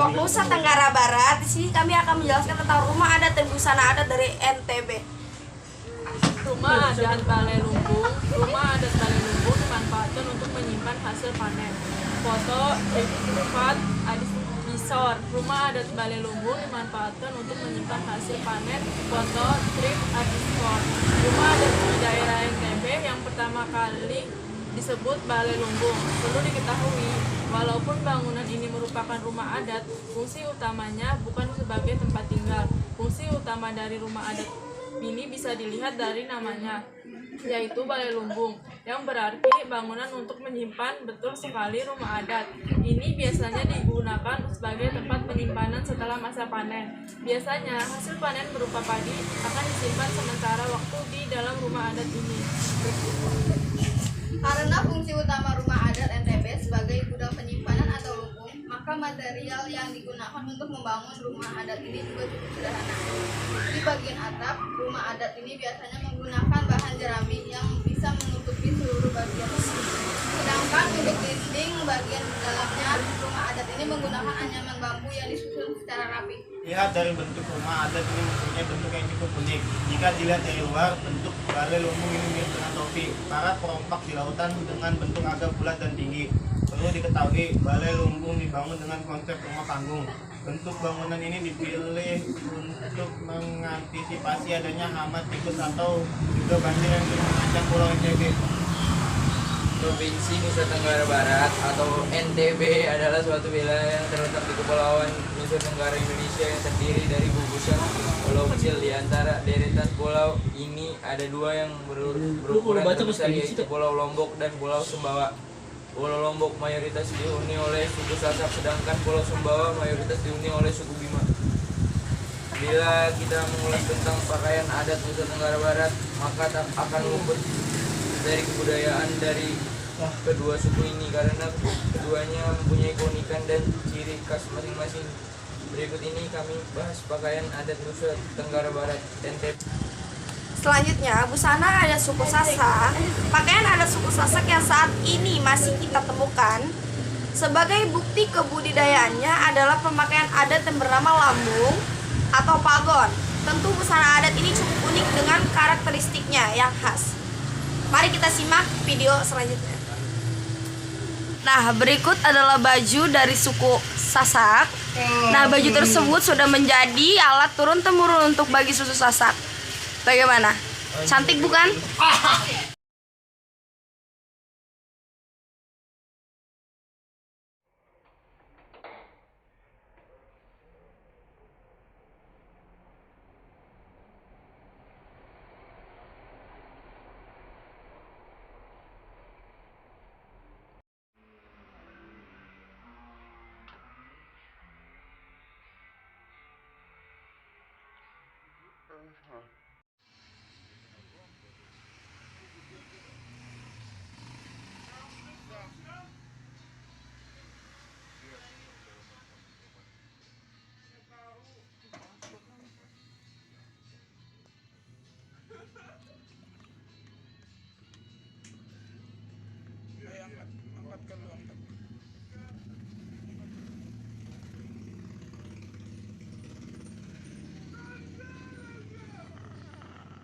kelompok Nusa Tenggara Barat. Di sini kami akan menjelaskan tentang rumah adat dan busana adat dari NTB. Rumah adat Balai Lumbung. Rumah adat Balai Lumbung dimanfaatkan untuk menyimpan hasil panen. Foto Rifat Adis Bisor. Rumah adat Balai Lumbung dimanfaatkan untuk menyimpan hasil panen. Foto Trip Adisor. Rumah adat di daerah NTB yang pertama kali disebut Balai Lumbung. Perlu diketahui, walaupun bangunan ini merupakan rumah adat, fungsi utamanya bukan sebagai tempat tinggal. Fungsi utama dari rumah adat ini bisa dilihat dari namanya, yaitu Balai Lumbung, yang berarti bangunan untuk menyimpan. Betul sekali, rumah adat ini biasanya digunakan sebagai tempat penyimpanan setelah masa panen. Biasanya hasil panen berupa padi akan disimpan sementara waktu di dalam rumah adat ini. Karena fungsi utama rumah adat NTB sebagai gudang penyimpanan atau lumbung, maka material yang digunakan untuk membangun rumah adat ini juga cukup sederhana. Di bagian atap, rumah adat ini biasanya menggunakan bahan jerami yang bisa menutupi seluruh bagian. Sedangkan untuk dinding bagian dalamnya, rumah adat ini menggunakan anyaman bambu yang disusun secara rapi. Lihat dari bentuk rumah adat ini mempunyai bentuk yang cukup unik. Jika dilihat dari luar, bentuk Balai Lumbung ini mirip dengan topi para perompak di lautan dengan bentuk agak bulat dan tinggi. Perlu diketahui, Balai Lumbung dibangun dengan konsep rumah panggung. Bentuk bangunan ini dipilih untuk mengantisipasi adanya hama tikus atau juga banjir yang mengancam Pulau NTB. Provinsi Nusa Tenggara Barat atau NTB adalah suatu wilayah yang terletak di Kepulauan Nusa Tenggara Indonesia yang terdiri dari gugusan pulau kecil. Di antara deretan pulau ini ada dua yang berukuran terbesar, yaitu Pulau Lombok dan Pulau Sumbawa. Pulau Lombok mayoritas dihuni oleh suku Sasak, sedangkan Pulau Sumbawa mayoritas dihuni oleh suku Bima. Bila kita mengulas tentang pakaian adat Nusa Tenggara Barat, maka tak akan luput dari kebudayaan dari kedua suku ini, karena keduanya mempunyai keunikan dan ciri khas masing-masing. Berikut ini kami bahas pakaian adat Nusa Tenggara Barat NTB. Selanjutnya, busana adat suku Sasak. Pakaian adat suku Sasak yang saat ini masih kita temukan sebagai bukti kebudidayaannya adalah pemakaian adat yang bernama lambung atau pagon. Tentu busana adat ini cukup unik dengan karakteristiknya yang khas. Mari kita simak video selanjutnya. Nah, berikut adalah baju dari suku Sasak. Nah, baju tersebut sudah menjadi alat turun-temurun untuk bagi suku Sasak. Bagaimana? Cantik bukan? Angkat ke lu, angkat.